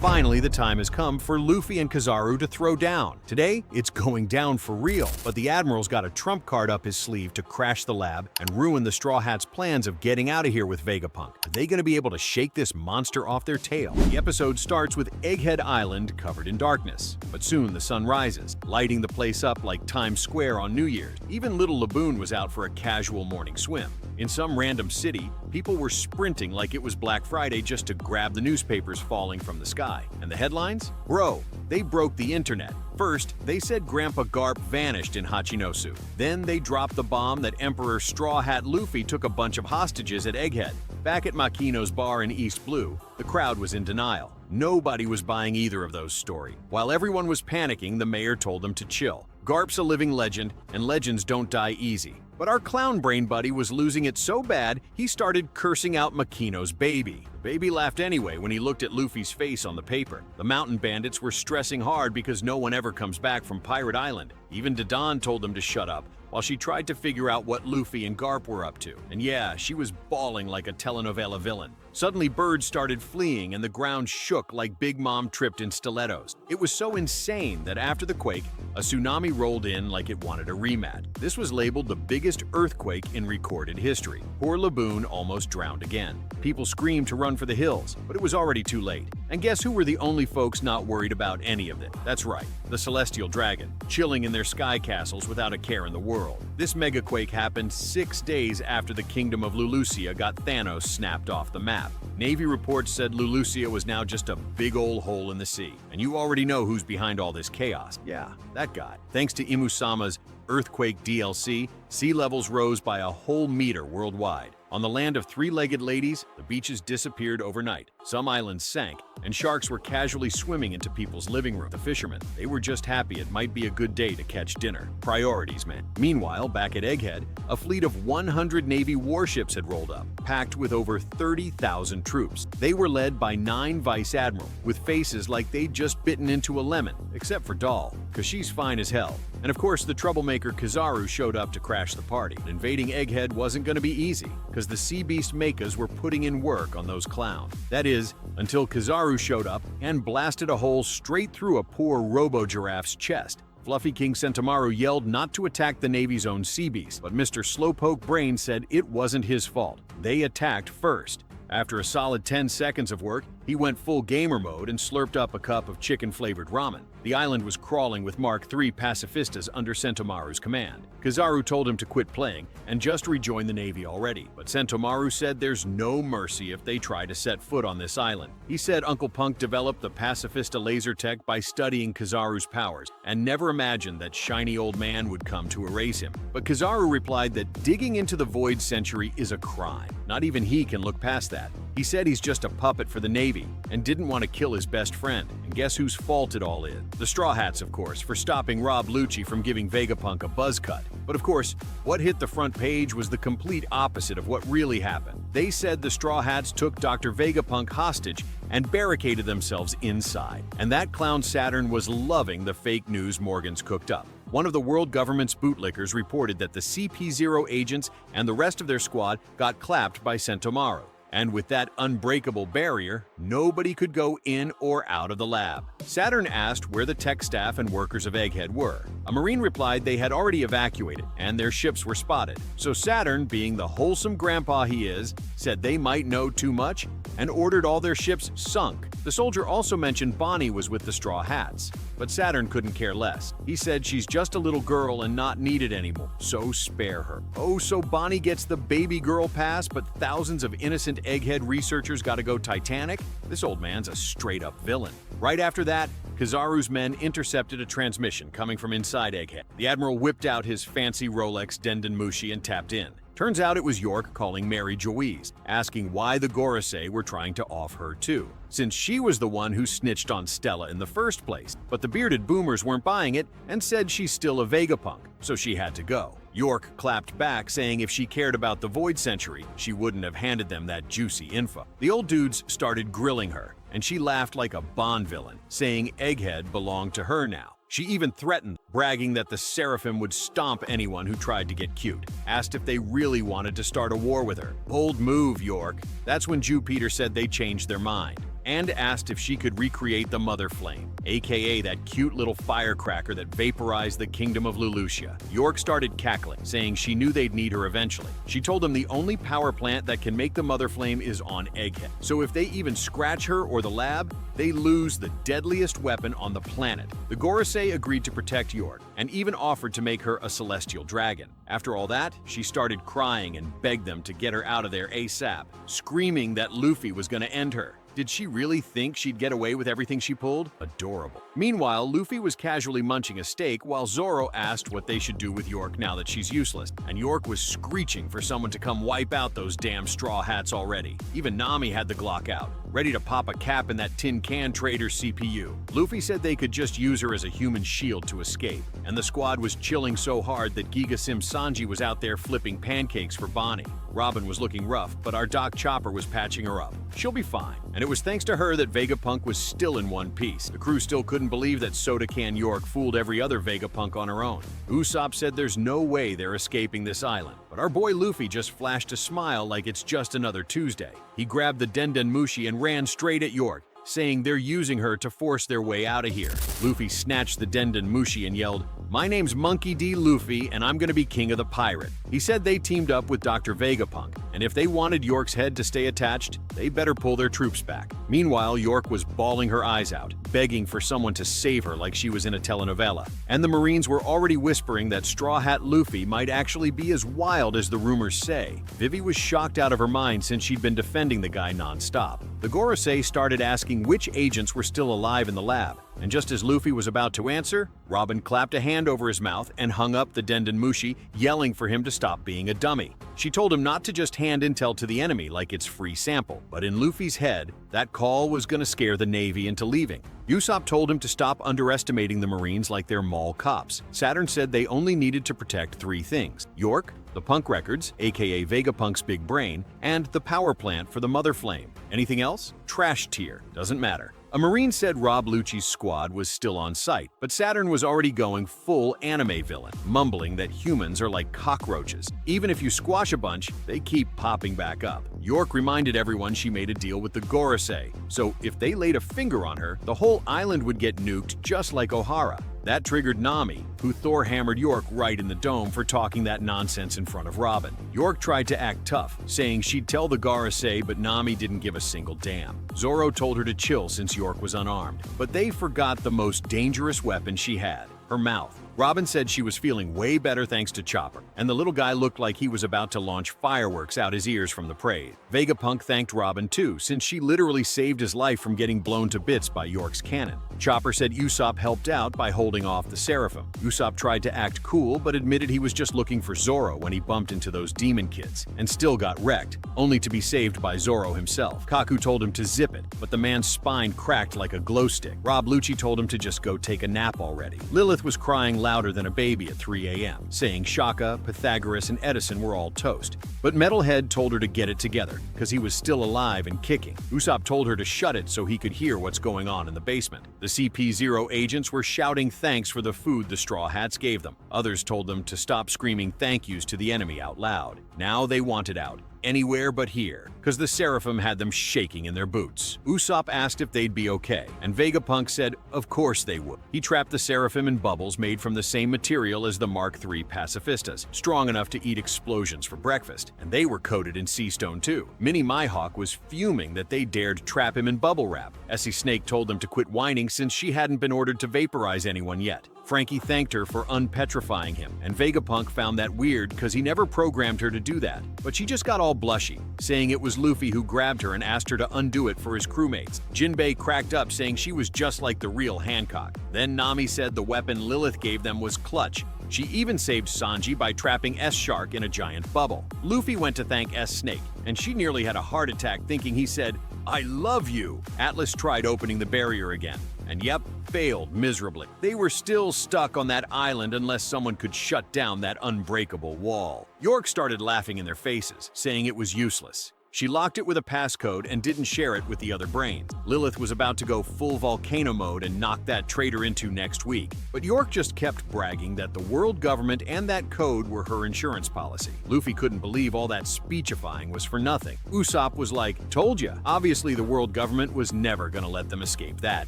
Finally, the time has come for Luffy and Kizaru to throw down. Today, it's going down for real, but the Admiral's got a trump card up his sleeve to crash the lab and ruin the Straw Hats' plans of getting out of here with Vegapunk. Are they going to be able to shake this monster off their tail? The episode starts with Egghead Island covered in darkness, but soon the sun rises, lighting the place up like Times Square on New Year's. Even little Laboon was out for a casual morning swim. In some random city, people were sprinting like it was Black Friday just to grab the newspapers falling from the sky. And the headlines? Bro, they broke the internet. First, they said Grandpa Garp vanished in Hachinosu. Then they dropped the bomb that Emperor Straw Hat Luffy took a bunch of hostages at Egghead. Back at Makino's bar in East Blue, the crowd was in denial. Nobody was buying either of those stories. While everyone was panicking, the mayor told them to chill. Garp's a living legend, and legends don't die easy. But our clown brain buddy was losing it so bad, he started cursing out Makino's baby. The baby laughed anyway when he looked at Luffy's face on the paper. The mountain bandits were stressing hard because no one ever comes back from Pirate Island. Even Dadan told them to shut up, while she tried to figure out what Luffy and Garp were up to. And yeah, she was bawling like a telenovela villain. Suddenly, birds started fleeing and the ground shook like Big Mom tripped in stilettos. It was so insane that after the quake, a tsunami rolled in like it wanted a rematch. This was labeled the biggest earthquake in recorded history. Poor Laboon almost drowned again. People screamed to run for the hills, but it was already too late. And guess who were the only folks not worried about any of it? That's right, the Celestial Dragon, chilling in their sky castles without a care in the world. This megaquake happened 6 days after the kingdom of Lulusia got Thanos snapped off the map. Navy reports said Lulusia was now just a big old hole in the sea. And you already know who's behind all this chaos. Yeah, that guy. Thanks to Imusama's Earthquake DLC, sea levels rose by a whole meter worldwide. On the land of three-legged ladies, the beaches disappeared overnight. Some islands sank, and sharks were casually swimming into people's living room. The fishermen, they were just happy it might be a good day to catch dinner. Priorities, man. Meanwhile, back at Egghead, a fleet of 100 Navy warships had rolled up, packed with over 30,000 troops. They were led by 9 vice admirals, with faces like they'd just bitten into a lemon, except for Doll, cause she's fine as hell. And of course, the troublemaker Kizaru showed up to crash the party. Invading Egghead wasn't going to be easy, because the Sea Beast Mekas were putting in work on those clowns. That is, until Kizaru showed up and blasted a hole straight through a poor Robo-Giraffe's chest. Fluffy King Sentomaru yelled not to attack the Navy's own Sea Beast, but Mr. Slowpoke Brain said it wasn't his fault. They attacked first. After a solid 10 seconds of work, he went full gamer mode and slurped up a cup of chicken-flavored ramen. The island was crawling with Mark III pacifistas under Sentomaru's command. Kizaru told him to quit playing and just rejoin the Navy already, but Sentomaru said there's no mercy if they try to set foot on this island. He said Uncle Punk developed the pacifista laser tech by studying Kizaru's powers and never imagined that shiny old man would come to erase him. But Kizaru replied that digging into the Void Century is a crime. Not even he can look past that. He said he's just a puppet for the Navy and didn't want to kill his best friend. And guess whose fault it all is? The Straw Hats, of course, for stopping Rob Lucci from giving Vegapunk a buzz cut. But of course, what hit the front page was the complete opposite of what really happened. They said the Straw Hats took Dr. Vegapunk hostage and barricaded themselves inside. And that clown Saturn was loving the fake news Morgans cooked up. One of the world government's bootlickers reported that the CP0 agents and the rest of their squad got clapped by Sentomaru. And with that unbreakable barrier, nobody could go in or out of the lab. Saturn asked where the tech staff and workers of Egghead were. A Marine replied they had already evacuated, and their ships were spotted. So Saturn, being the wholesome grandpa he is, said they might know too much and ordered all their ships sunk. The soldier also mentioned Bonnie was with the Straw Hats, but Saturn couldn't care less. He said she's just a little girl and not needed anymore, so spare her. Oh, so Bonnie gets the baby girl pass, but thousands of innocent Egghead researchers gotta go Titanic? This old man's a straight-up villain. Right after that, Kizaru's men intercepted a transmission coming from inside Egghead. The Admiral whipped out his fancy Rolex Dendenmushi and tapped in. Turns out it was York calling Mary Joise, asking why the Gorosei were trying to off her too, since she was the one who snitched on Stella in the first place. But the bearded boomers weren't buying it and said she's still a Vegapunk, so she had to go. York clapped back, saying if she cared about the Void Century, she wouldn't have handed them that juicy info. The old dudes started grilling her, and she laughed like a Bond villain, saying Egghead belonged to her now. She even threatened, bragging that the Seraphim would stomp anyone who tried to get cute. Asked if they really wanted to start a war with her. Bold move, York. That's when Jupiter said they changed their mind. and asked if she could recreate the Mother Flame, aka that cute little firecracker that vaporized the kingdom of Lelouchia. York started cackling, saying she knew they'd need her eventually. She told him the only power plant that can make the Mother Flame is on Egghead, so if they even scratch her or the lab, they lose the deadliest weapon on the planet. The Gorosei agreed to protect York, and even offered to make her a celestial dragon. After all that, she started crying and begged them to get her out of there ASAP, screaming that Luffy was going to end her. Did she really think she'd get away with everything she pulled? Adorable. Meanwhile, Luffy was casually munching a steak while Zoro asked what they should do with York now that she's useless, and York was screeching for someone to come wipe out those damn straw hats already. Even Nami had the Glock out, ready to pop a cap in that tin can trader's CPU. Luffy said they could just use her as a human shield to escape, and the squad was chilling so hard that Giga Sim Sanji was out there flipping pancakes for Bonnie. Robin was looking rough, but our Doc Chopper was patching her up. She'll be fine, and it was thanks to her that Vegapunk was still in one piece. The crew still couldn't believe that Soda Can York fooled every other Vegapunk on her own. Usopp said there's no way they're escaping this island, but our boy Luffy just flashed a smile like it's just another Tuesday. He grabbed the Denden Mushi and ran straight at York, saying they're using her to force their way out of here. Luffy snatched the Denden Mushi and yelled, "My name's Monkey D. Luffy, and I'm gonna be king of the pirate." He said they teamed up with Dr. Vegapunk, and if they wanted York's head to stay attached, they better pull their troops back. Meanwhile, York was bawling her eyes out, begging for someone to save her like she was in a telenovela. And the Marines were already whispering that Straw Hat Luffy might actually be as wild as the rumors say. Vivi was shocked out of her mind since she'd been defending the guy non-stop. The Gorosei started asking which agents were still alive in the lab, and just as Luffy was about to answer, Robin clapped a hand over his mouth and hung up the Denden Mushi, yelling for him to stop being a dummy. She told him not to just hand intel to the enemy like it's free sample, but in Luffy's head, that call was gonna scare the Navy into leaving. Usopp told him to stop underestimating the Marines like they're mall cops. Saturn said they only needed to protect 3 things: York, the Punk Records, aka Vegapunk's big brain, and the power plant for the Mother Flame. Anything else? Trash tier. Doesn't matter. A Marine said Rob Lucci's squad was still on site, but Saturn was already going full anime villain, mumbling that humans are like cockroaches. Even if you squash a bunch, they keep popping back up. York reminded everyone she made a deal with the Gorosei, so if they laid a finger on her, the whole island would get nuked just like Ohara. That triggered Nami, who Thor hammered York right in the dome for talking that nonsense in front of Robin. York tried to act tough, saying she'd tell the Gorosei, but Nami didn't give a single damn. Zoro told her to chill since York was unarmed, but they forgot the most dangerous weapon she had: her mouth. Robin said she was feeling way better thanks to Chopper, and the little guy looked like he was about to launch fireworks out his ears from the parade. Vegapunk thanked Robin too, since she literally saved his life from getting blown to bits by York's cannon. Chopper said Usopp helped out by holding off the Seraphim. Usopp tried to act cool, but admitted he was just looking for Zoro when he bumped into those demon kids, and still got wrecked, only to be saved by Zoro himself. Kaku told him to zip it, but the man's spine cracked like a glow stick. Rob Lucci told him to just go take a nap already. Lilith was crying louder than a baby at 3 a.m., saying Shaka, Pythagoras, and Edison were all toast. But Metalhead told her to get it together, because he was still alive and kicking. Usopp told her to shut it so he could hear what's going on in the basement. The CP0 agents were shouting thanks for the food the Straw Hats gave them. Others told them to stop screaming thank yous to the enemy out loud. Now they wanted out. Anywhere but here, because the Seraphim had them shaking in their boots. Usopp asked if they'd be okay, and Vegapunk said of course they would. He trapped the Seraphim in bubbles made from the same material as the Mark III pacifistas, strong enough to eat explosions for breakfast, and they were coated in sea stone too. Minnie Mihawk was fuming that they dared trap him in bubble wrap. Essie Snake told them to quit whining since she hadn't been ordered to vaporize anyone yet. Frankie thanked her for unpetrifying him, and Vegapunk found that weird because he never programmed her to do that. But she just got all blushy, saying it was Luffy who grabbed her and asked her to undo it for his crewmates. Jinbei cracked up, saying she was just like the real Hancock. Then Nami said the weapon Lilith gave them was clutch. She even saved Sanji by trapping S-Shark in a giant bubble. Luffy went to thank S-Snake, and she nearly had a heart attack thinking he said, "I love you." Atlas tried opening the barrier again, and yep, failed miserably. They were still stuck on that island unless someone could shut down that unbreakable wall. York started laughing in their faces, saying it was useless. She locked it with a passcode and didn't share it with the other brains. Lilith was about to go full volcano mode and knock that traitor into next week, but York just kept bragging that the world government and that code were her insurance policy. Luffy couldn't believe all that speechifying was for nothing. Usopp was like, "Told ya." Obviously, the world government was never gonna let them escape that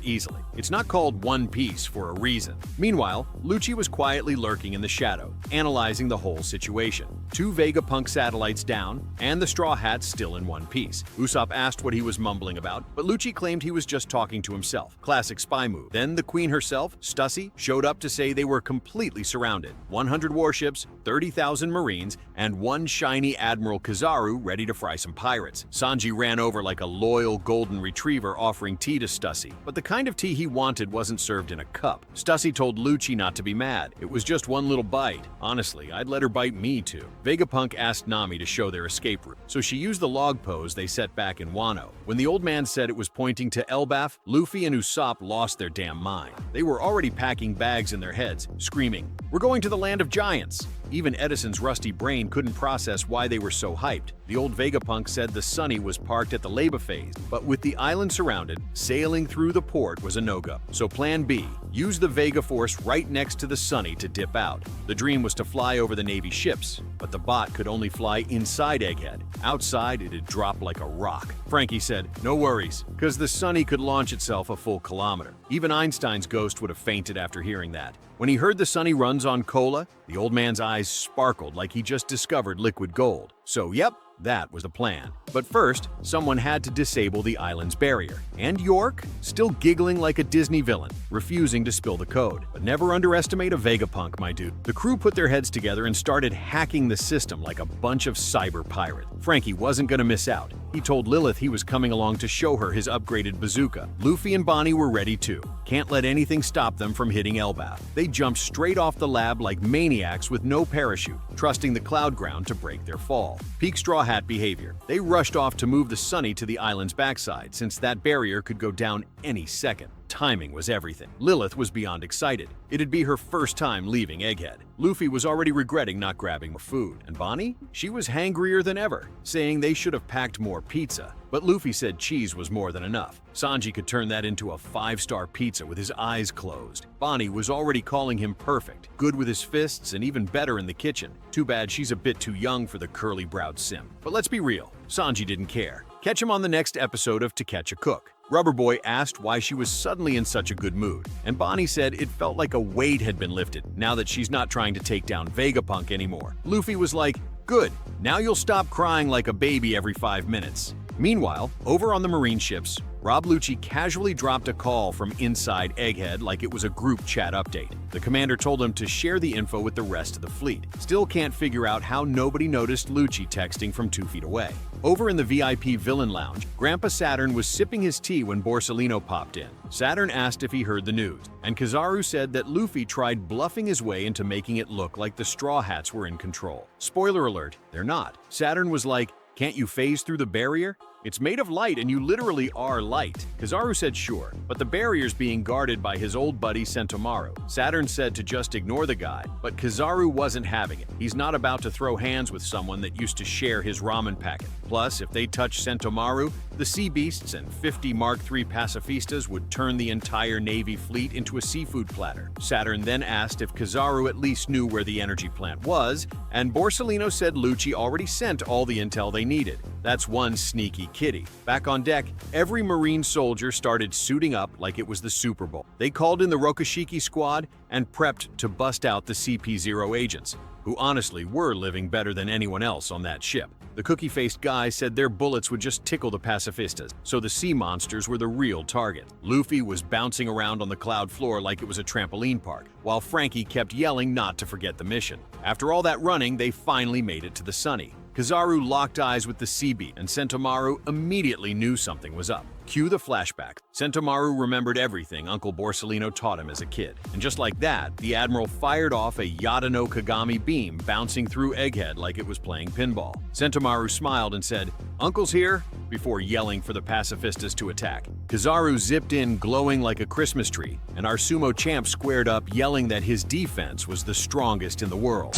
easily. It's not called One Piece for a reason. Meanwhile, Lucci was quietly lurking in the shadow, analyzing the whole situation. 2 Vegapunk satellites down, and the Straw Hats still in one piece. Usopp asked what he was mumbling about, but Lucci claimed he was just talking to himself. Classic spy move. Then the queen herself, Stussy, showed up to say they were completely surrounded. 100 warships, 30,000 marines, and one shiny Admiral Kizaru ready to fry some pirates. Sanji ran over like a loyal golden retriever offering tea to Stussy, but the kind of tea he wanted wasn't served in a cup. Stussy told Lucci not to be mad. It was just one little bite. Honestly, I'd let her bite me too. Vegapunk asked Nami to show their escape route, so she used the log pose they set back in Wano. When the old man said it was pointing to Elbaf, Luffy and Usopp lost their damn mind. They were already packing bags in their heads, screaming, "We're going to the land of giants!" Even Edison's rusty brain couldn't process why they were so hyped. The old Vegapunk said the Sunny was parked at the Leba phase, but with the island surrounded, sailing through the port was a no-go. So plan B, use the Vega Force right next to the Sunny to dip out. The dream was to fly over the Navy ships, but the bot could only fly inside Egghead. Outside, it'd drop like a rock. Frankie said, "No worries, because the Sunny could launch itself a full kilometer." Even Einstein's ghost would have fainted after hearing that. When he heard the Sunny runs on cola, the old man's eyes sparkled like he just discovered liquid gold. So yep, that was the plan. But first, someone had to disable the island's barrier. And York, still giggling like a Disney villain, refusing to spill the code. But never underestimate a Vegapunk, my dude. The crew put their heads together and started hacking the system like a bunch of cyber pirates. Frankie wasn't gonna miss out. He told Lilith he was coming along to show her his upgraded bazooka. Luffy and Bonnie were ready too. Can't let anything stop them from hitting Elbaf. They jumped straight off the lab like maniacs with no parachute, trusting the cloud ground to break their fall. Peak Straw Hat behavior. They rushed off to move the Sunny to the island's backside, since that barrier could go down any second. Timing was everything. Lilith was beyond excited. It'd be her first time leaving Egghead. Luffy was already regretting not grabbing more food. And Bonnie? She was hangrier than ever, saying they should have packed more pizza. But Luffy said cheese was more than enough. Sanji could turn that into a 5-star pizza with his eyes closed. Bonnie was already calling him perfect, good with his fists and even better in the kitchen. Too bad she's a bit too young for the curly-browed sim. But let's be real, Sanji didn't care. Catch him on the next episode of To Catch a Cook. Rubber Boy asked why she was suddenly in such a good mood, and Bonnie said it felt like a weight had been lifted now that she's not trying to take down Vegapunk anymore. Luffy was like, "Good, now you'll stop crying like a baby every 5 minutes." Meanwhile, over on the marine ships, Rob Lucci casually dropped a call from inside Egghead like it was a group chat update. The commander told him to share the info with the rest of the fleet. Still can't figure out how nobody noticed Lucci texting from 2 feet away. Over in the VIP Villain Lounge, Grandpa Saturn was sipping his tea when Borsalino popped in. Saturn asked if he heard the news, and Kizaru said that Luffy tried bluffing his way into making it look like the Straw Hats were in control. Spoiler alert, they're not. Saturn was like, "Can't you phase through the barrier? It's made of light and you literally are light." Kizaru said sure, but the barrier's being guarded by his old buddy Sentomaru. Saturn said to just ignore the guy, but Kizaru wasn't having it. He's not about to throw hands with someone that used to share his ramen packet. Plus, if they touch Sentomaru, the Sea Beasts and 50 Mark III pacifistas would turn the entire Navy fleet into a seafood platter. Saturn then asked if Kizaru at least knew where the energy plant was, and Borsalino said Lucci already sent all the intel they needed. That's one sneaky kitty. Back on deck, every Marine soldier started suiting up like it was the Super Bowl. They called in the Rokushiki squad and prepped to bust out the CP0 agents, who honestly were living better than anyone else on that ship. The cookie-faced guy said their bullets would just tickle the pacifistas, so the sea monsters were the real target. Luffy was bouncing around on the cloud floor like it was a trampoline park, while Frankie kept yelling not to forget the mission. After all that running, they finally made it to the Sunny. Kizaru locked eyes with the Sea Beast, and Sentomaru immediately knew something was up. Cue the flashback. Sentomaru remembered everything Uncle Borsalino taught him as a kid. And just like that, the Admiral fired off a Yata no Kagami beam bouncing through Egghead like it was playing pinball. Sentomaru smiled and said, "Uncle's here," before yelling for the pacifistas to attack. Kizaru zipped in glowing like a Christmas tree, and our sumo champ squared up yelling that his defense was the strongest in the world.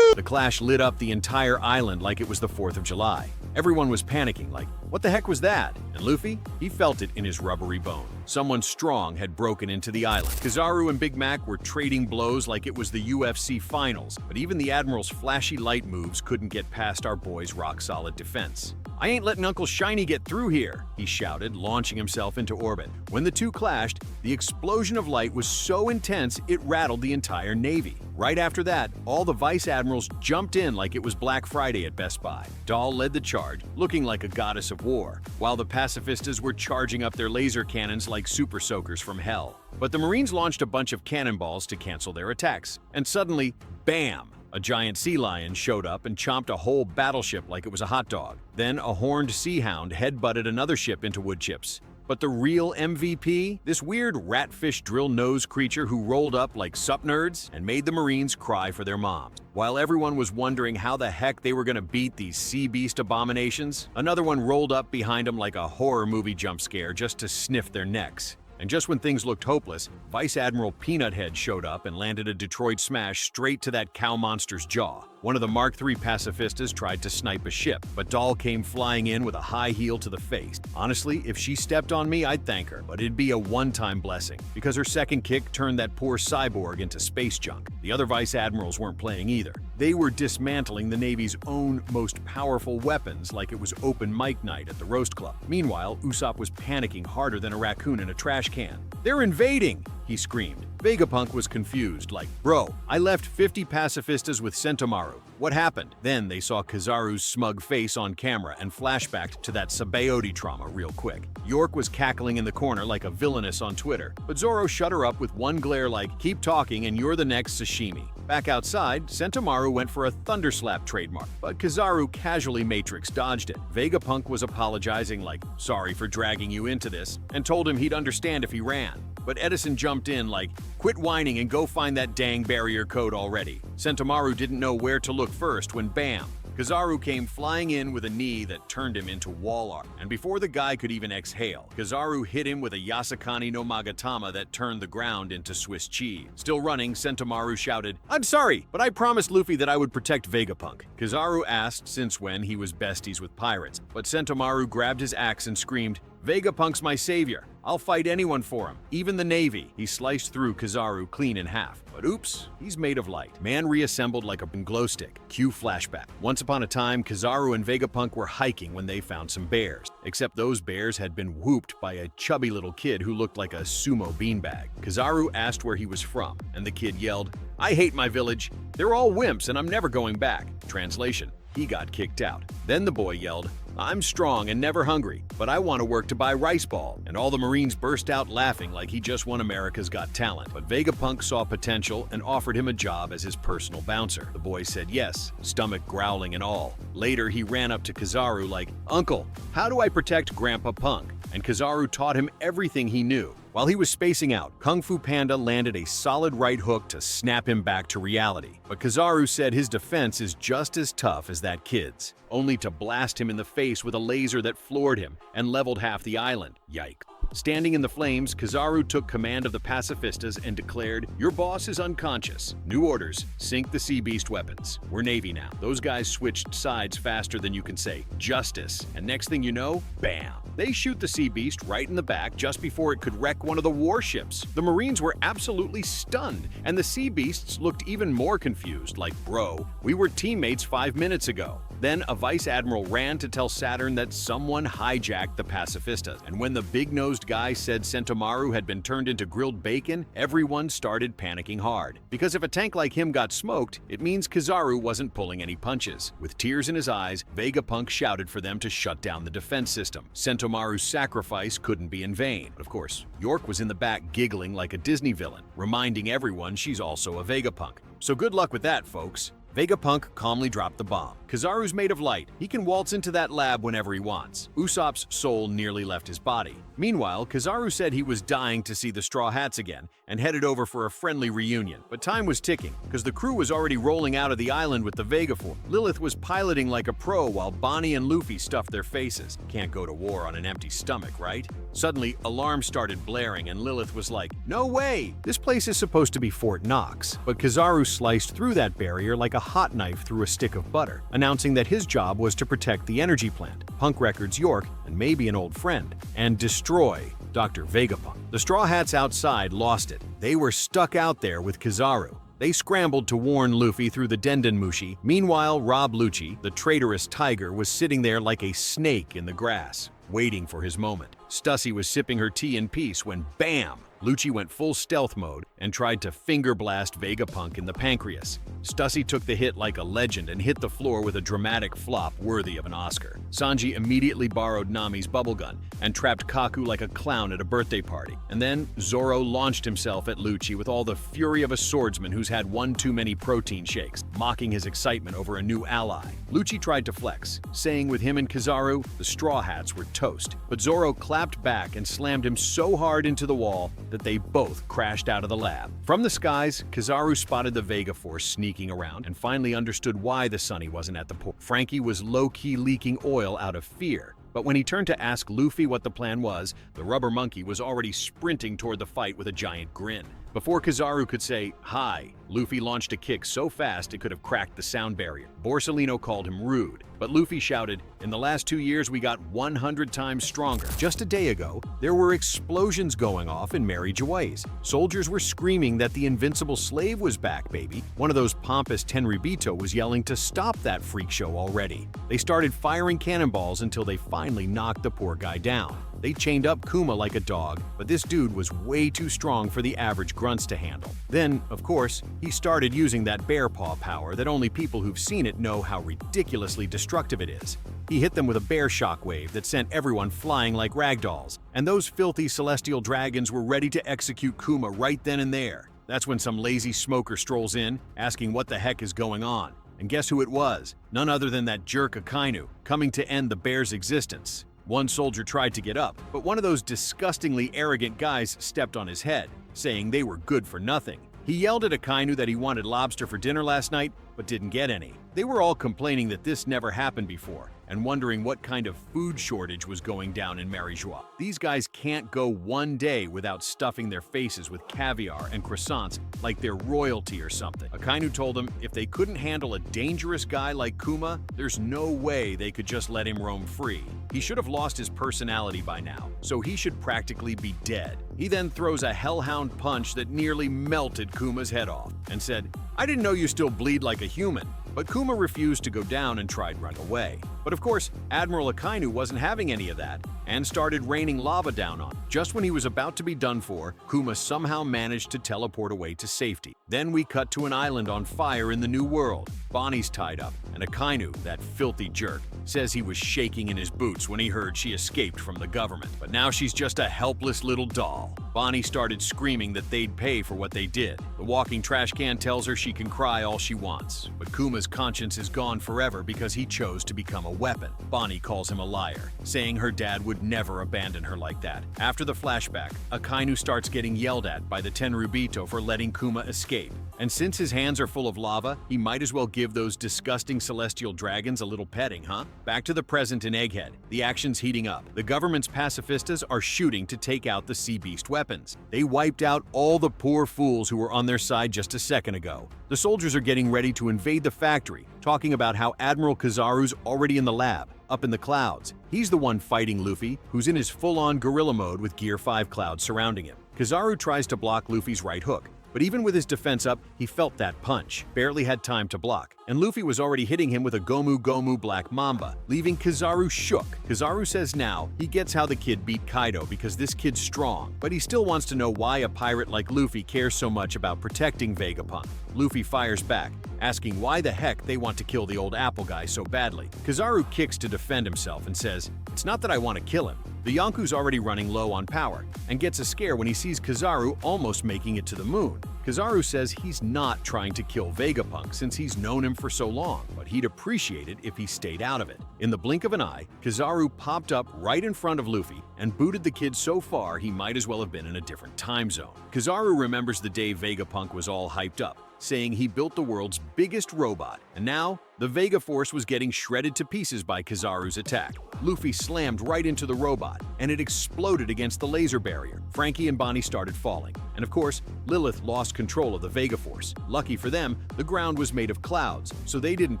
The clash lit up the entire island like it was the 4th of July. Everyone was panicking like, what the heck was that? And Luffy? He felt it in his rubbery bone. Someone strong had broken into the island. Kizaru and Big Mac were trading blows like it was the UFC finals, but even the Admiral's flashy light moves couldn't get past our boy's rock-solid defense. "I ain't letting Uncle Shiny get through here," he shouted, launching himself into orbit. When the two clashed, the explosion of light was so intense it rattled the entire Navy. Right after that, all the Vice Admirals jumped in like it was Black Friday at Best Buy. Dahl led the charge, looking like a goddess of war, while the pacifistas were charging up their laser cannons like super soakers from hell. But the Marines launched a bunch of cannonballs to cancel their attacks. And suddenly, bam! A giant sea lion showed up and chomped a whole battleship like it was a hot dog. Then a horned sea hound headbutted another ship into wood chips. But the real MVP? This weird ratfish drill nose creature who rolled up like sup nerds and made the Marines cry for their moms. While everyone was wondering how the heck they were gonna beat these sea beast abominations, another one rolled up behind them like a horror movie jump scare just to sniff their necks. And just when things looked hopeless, Vice Admiral Peanut Head showed up and landed a Detroit smash straight to that cow monster's jaw. One of the Mark III pacifistas tried to snipe a ship, but Dahl came flying in with a high heel to the face. Honestly, if she stepped on me, I'd thank her, but it'd be a one-time blessing, because her second kick turned that poor cyborg into space junk. The other Vice Admirals weren't playing either. They were dismantling the Navy's own most powerful weapons like it was open mic night at the Roast Club. Meanwhile, Usopp was panicking harder than a raccoon in a trash can. "They're invading!" he screamed. Vegapunk was confused, like, "Bro, I left 50 pacifistas with Sentomaru. What happened?" Then they saw Kizaru's smug face on camera and flashbacked to that Sabaody trauma real quick. York was cackling in the corner like a villainess on Twitter, but Zoro shut her up with one glare like, "Keep talking and you're the next sashimi." Back outside, Sentomaru went for a Thunderslap trademark, but Kizaru casually Matrix dodged it. Vegapunk was apologizing like, "Sorry for dragging you into this," and told him he'd understand if he ran. But Edison jumped in like, "Quit whining and go find that dang barrier code already." Sentomaru didn't know where to look first when bam! Kizaru came flying in with a knee that turned him into wall art. And before the guy could even exhale, Kizaru hit him with a Yasakani no Magatama that turned the ground into Swiss cheese. Still running, Sentomaru shouted, "I'm sorry, but I promised Luffy that I would protect Vegapunk." Kizaru asked since when he was besties with pirates, but Sentomaru grabbed his axe and screamed, "Vegapunk's my savior. I'll fight anyone for him, even the Navy." He sliced through Kizaru clean in half. But oops, he's made of light. Man reassembled like a glow stick. Cue flashback. Once upon a time, Kizaru and Vegapunk were hiking when they found some bears. Except those bears had been whooped by a chubby little kid who looked like a sumo beanbag. Kizaru asked where he was from, and the kid yelled, "I hate my village. They're all wimps and I'm never going back." Translation: he got kicked out. Then the boy yelled, "I'm strong and never hungry, but I want to work to buy rice ball." And all the Marines burst out laughing like he just won America's Got Talent. But Vegapunk saw potential and offered him a job as his personal bouncer. The boy said yes, stomach growling and all. Later, he ran up to Kizaru like, "Uncle, how do I protect Grandpa Punk?" And Kizaru taught him everything he knew. While he was spacing out, Kung Fu Panda landed a solid right hook to snap him back to reality. But Kizaru said his defense is just as tough as that kid's, only to blast him in the face with a laser that floored him and leveled half the island. Yikes. Standing in the flames, Kizaru took command of the pacifistas and declared, "Your boss is unconscious. New orders, sink the Sea Beast weapons. We're Navy now." Those guys switched sides faster than you can say justice, and next thing you know, bam! They shoot the Sea Beast right in the back just before it could wreck one of the warships. The Marines were absolutely stunned, and the Sea Beasts looked even more confused, like, "Bro, we were teammates 5 minutes ago." Then a Vice Admiral ran to tell Saturn that someone hijacked the pacifistas, and when the big-nosed guy said Sentomaru had been turned into grilled bacon, everyone started panicking hard. Because if a tank like him got smoked, it means Kizaru wasn't pulling any punches. With tears in his eyes, Vegapunk shouted for them to shut down the defense system. Sentomaru's sacrifice couldn't be in vain. But of course, York was in the back giggling like a Disney villain, reminding everyone she's also a Vegapunk. So good luck with that, folks. Vegapunk calmly dropped the bomb. Kizaru's made of light. He can waltz into that lab whenever he wants. Usopp's soul nearly left his body. Meanwhile, Kizaru said he was dying to see the Straw Hats again and headed over for a friendly reunion. But time was ticking, because the crew was already rolling out of the island with the Vega Force. Lilith was piloting like a pro while Bonnie and Luffy stuffed their faces. Can't go to war on an empty stomach, right? Suddenly, alarms started blaring and Lilith was like, "No way! This place is supposed to be Fort Knox." But Kizaru sliced through that barrier like a hot knife through a stick of butter, announcing that his job was to protect the energy plant, Punk Records York, and maybe an old friend, and destroy Dr. Vegapunk. The Straw Hats outside lost it. They were stuck out there with Kizaru. They scrambled to warn Luffy through the Dendenmushi. Meanwhile, Rob Lucci, the traitorous tiger, was sitting there like a snake in the grass, waiting for his moment. Stussy was sipping her tea in peace when, bam! Lucci went full stealth mode and tried to finger blast Vegapunk in the pancreas. Stussy took the hit like a legend and hit the floor with a dramatic flop worthy of an Oscar. Sanji immediately borrowed Nami's bubble gun and trapped Kaku like a clown at a birthday party. And then Zoro launched himself at Lucci with all the fury of a swordsman who's had one too many protein shakes, mocking his excitement over a new ally. Lucci tried to flex, saying with him and Kizaru, the Straw Hats were toast. But Zoro clapped back and slammed him so hard into the wall that they both crashed out of the lab. From the skies, Kizaru spotted the Vega Force sneaking around and finally understood why the Sunny wasn't at the port. Frankie was low-key leaking oil out of fear. But when he turned to ask Luffy what the plan was, the rubber monkey was already sprinting toward the fight with a giant grin. Before Kizaru could say, "Hi," Luffy launched a kick so fast it could have cracked the sound barrier. Borsalino called him rude, but Luffy shouted, "In the last 2 years, we got 100 times stronger." Just a day ago, there were explosions going off in Mary Joyce. Soldiers were screaming that the invincible slave was back, baby. One of those pompous Tenryubito was yelling to stop that freak show already. They started firing cannonballs until they finally knocked the poor guy down. They chained up Kuma like a dog, but this dude was way too strong for the average grunts to handle. Then, of course, he started using that bear paw power that only people who've seen it know how ridiculously destructive it is. He hit them with a bear shockwave that sent everyone flying like ragdolls, and those filthy celestial dragons were ready to execute Kuma right then and there. That's when some lazy smoker strolls in, asking what the heck is going on. And guess who it was? None other than that jerk Akainu, coming to end the bear's existence. One soldier tried to get up, but one of those disgustingly arrogant guys stepped on his head, saying they were good for nothing. He yelled at Akainu that he wanted lobster for dinner last night, but didn't get any. They were all complaining that this never happened before, and wondering what kind of food shortage was going down in Marijois. These guys can't go one day without stuffing their faces with caviar and croissants like they're royalty or something. Akainu told them if they couldn't handle a dangerous guy like Kuma, there's no way they could just let him roam free. He should have lost his personality by now, so he should practically be dead. He then throws a hellhound punch that nearly melted Kuma's head off, and said, "I didn't know you still bleed like a human." But Kuma refused to go down and tried running away. But of course, Admiral Akainu wasn't having any of that, and started raining lava down on him. Just when he was about to be done for, Kuma somehow managed to teleport away to safety. Then we cut to an island on fire in the New World. Bonnie's tied up, and Akainu, that filthy jerk, says he was shaking in his boots when he heard she escaped from the government. But now she's just a helpless little doll. Bonnie started screaming that they'd pay for what they did. The walking trash can tells her she can cry all she wants, but Kuma's conscience is gone forever because he chose to become a weapon. Bonnie calls him a liar, saying her dad would never abandon her like that. After the flashback, Akainu starts getting yelled at by the Tenryubito for letting Kuma escape. And since his hands are full of lava, he might as well give those disgusting celestial dragons a little petting, huh? Back to the present in Egghead. The action's heating up. The government's pacifistas are shooting to take out the Sea Beast weapons. They wiped out all the poor fools who were on their side just a second ago. The soldiers are getting ready to invade the factory, talking about how Admiral Kizaru's already in the lab, up in the clouds. He's the one fighting Luffy, who's in his full-on gorilla mode with Gear 5 clouds surrounding him. Kizaru tries to block Luffy's right hook, but even with his defense up, he felt that punch, barely had time to block, and Luffy was already hitting him with a Gomu Gomu Black Mamba, leaving Kizaru shook. Kizaru says now he gets how the kid beat Kaido because this kid's strong, but he still wants to know why a pirate like Luffy cares so much about protecting Vegapunk. Luffy fires back, asking why the heck they want to kill the old apple guy so badly. Kizaru kicks to defend himself and says, "It's not that I want to kill him. The Yonku's already running low on power and gets a scare when he sees Kizaru almost making it to the moon. Kizaru says he's not trying to kill Vegapunk since he's known him for so long, but he'd appreciate it if he stayed out of it. In the blink of an eye, Kizaru popped up right in front of Luffy and booted the kid so far he might as well have been in a different time zone. Kizaru remembers the day Vegapunk was all hyped up, saying he built the world's biggest robot, and now the Vega Force was getting shredded to pieces by Kizaru's attack. Luffy slammed right into the robot, and it exploded against the laser barrier. Franky and Bonnie started falling, and of course, Lilith lost control of the Vega Force. Lucky for them, the ground was made of clouds, so they didn't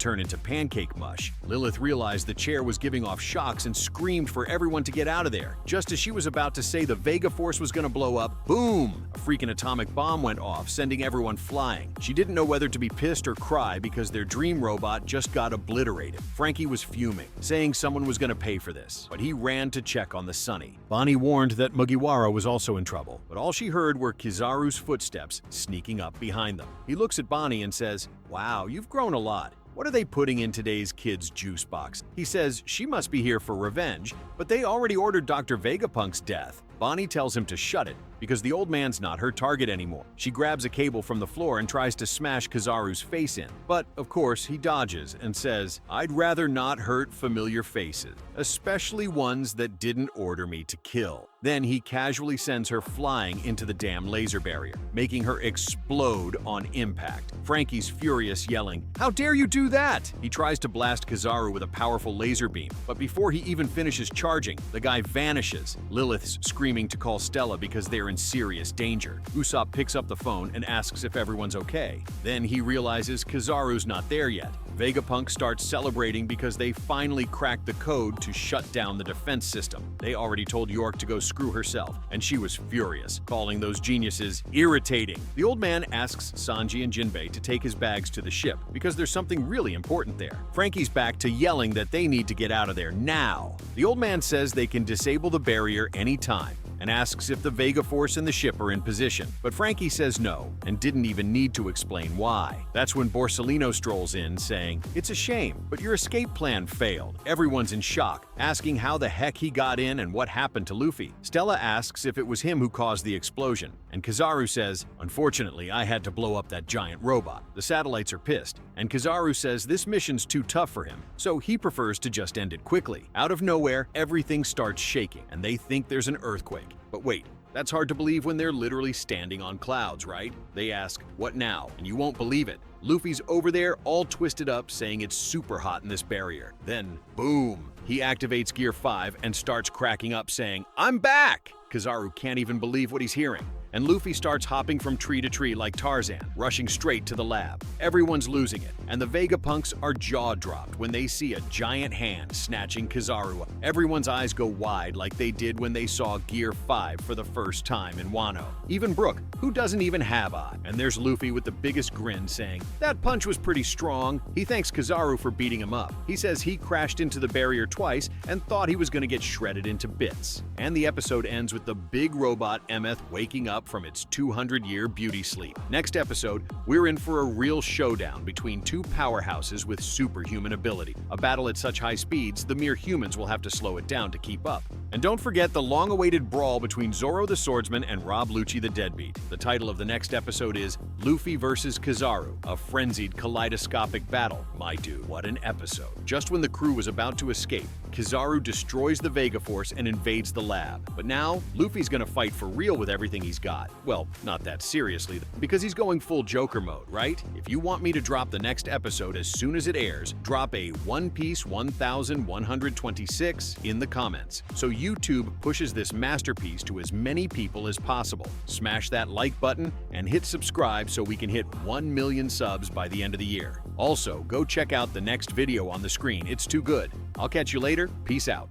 turn into pancake mush. Lilith realized the chair was giving off shocks and screamed for everyone to get out of there. Just as she was about to say the Vega Force was gonna blow up, boom! A freaking atomic bomb went off, sending everyone flying. She didn't know whether to be pissed or cry because their dream robot just got obliterated. Franky was fuming, saying someone was gonna pay for this, but he ran to check on the Sunny. Bonnie warned that Mugiwara was also in trouble, but all she heard were Kizaru's footsteps sneaking up behind them. He looks at Bonnie and says, "Wow, you've grown a lot. What are they putting in today's kid's juice box?" He says she must be here for revenge, but they already ordered Dr. Vegapunk's death. Bonnie tells him to shut it because the old man's not her target anymore. She grabs a cable from the floor and tries to smash Kizaru's face in, but of course he dodges and says, "I'd rather not hurt familiar faces, especially ones that didn't order me to kill." Then he casually sends her flying into the damn laser barrier, making her explode on impact. Franky's furious, yelling, "How dare you do that?" He tries to blast Kizaru with a powerful laser beam, but before he even finishes charging, the guy vanishes. Lilith's screaming to call Stella because they're in serious danger. Usopp picks up the phone and asks if everyone's okay. Then he realizes Kizaru's not there yet. Vegapunk starts celebrating because they finally cracked the code to shut down the defense system. They already told York to go screw herself, and she was furious, calling those geniuses irritating. The old man asks Sanji and Jinbei to take his bags to the ship because there's something really important there. Franky's back to yelling that they need to get out of there now. The old man says they can disable the barrier anytime and asks if the Vega Force and the ship are in position, but Franky says no and didn't even need to explain why. That's when Borsalino strolls in, saying, "It's a shame, but your escape plan failed." Everyone's in shock, asking how the heck he got in and what happened to Luffy. Stella asks if it was him who caused the explosion, and Kizaru says, "Unfortunately, I had to blow up that giant robot." The satellites are pissed, and Kizaru says this mission's too tough for him, so he prefers to just end it quickly. Out of nowhere, everything starts shaking, and they think there's an earthquake. But wait, that's hard to believe when they're literally standing on clouds, right? They ask, "What now?" And you won't believe it. Luffy's over there all twisted up, saying it's super hot in this barrier. Then, boom! He activates Gear 5 and starts cracking up, saying, "I'm back!" Kizaru can't even believe what he's hearing, and Luffy starts hopping from tree to tree like Tarzan, rushing straight to the lab. Everyone's losing it, and the Vegapunks are jaw-dropped when they see a giant hand snatching Kizaru up. Everyone's eyes go wide like they did when they saw Gear 5 for the first time in Wano. Even Brook, who doesn't even have eyes. And there's Luffy with the biggest grin saying, "That punch was pretty strong." He thanks Kizaru for beating him up. He says he crashed into the barrier twice and thought he was going to get shredded into bits. And the episode ends with the big robot Emeth waking up from its 200-year beauty sleep. Next episode, we're in for a real showdown between two powerhouses with superhuman ability. A battle at such high speeds, the mere humans will have to slow it down to keep up. And don't forget the long-awaited brawl between Zoro the Swordsman and Rob Lucci the Deadbeat. The title of the next episode is Luffy vs. Kizaru, a frenzied kaleidoscopic battle. My dude, what an episode. Just when the crew was about to escape, Kizaru destroys the Vega Force and invades the lab. But now, Luffy's gonna fight for real with everything he's got. Well, not that seriously, because he's going full Joker mode, right? If you want me to drop the next episode as soon as it airs, drop a One Piece 1126 in the comments, so YouTube pushes this masterpiece to as many people as possible. Smash that like button and hit subscribe so we can hit 1 million subs by the end of the year. Also, go check out the next video on the screen. It's too good. I'll catch you later. Peace out.